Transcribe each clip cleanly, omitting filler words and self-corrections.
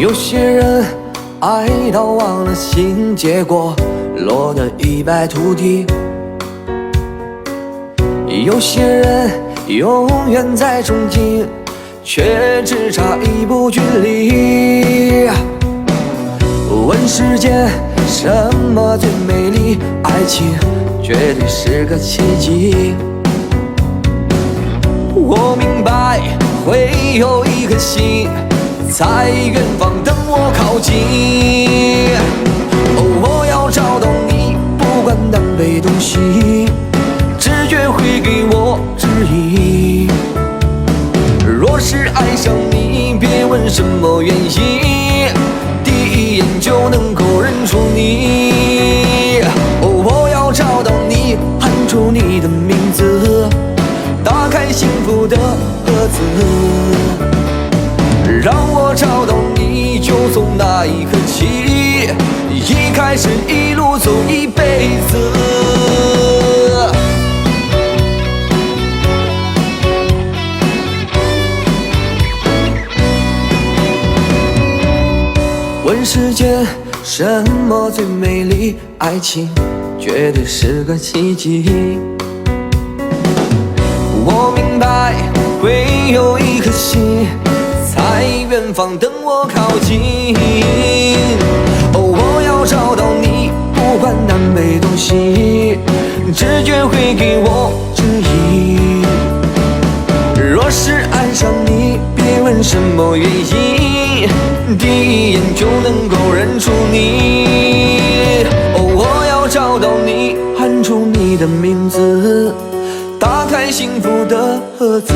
有些人爱到忘了心，结果落得一败涂地。有些人永远在憧憬，却只差一步距离。问世间什么最美丽？爱情绝对是个奇迹。我明白会有一颗心在远方等我靠近。我要找到你，不管南北东西，直觉会给我指引。若是爱上你，别问什么原因，第一眼就能够认出你。我要找到你，喊出你的名字，打开幸福的盒子，让我找到你，就从那一刻起，一开始一路走一辈子。问世间什么最美丽？爱情绝对是个奇迹。我明白会有一颗心在远方等我靠近。我要找到你，不管南北东西，直觉会给我指引。若是爱上你，别问什么原因，第一眼就能够认出你。我要找到你，喊出你的名字，打开幸福的盒子，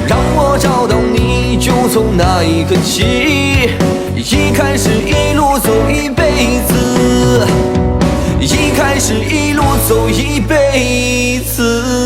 让我找到你，就从那一刻起，一开始一路走一辈子，一开始一路走一辈子。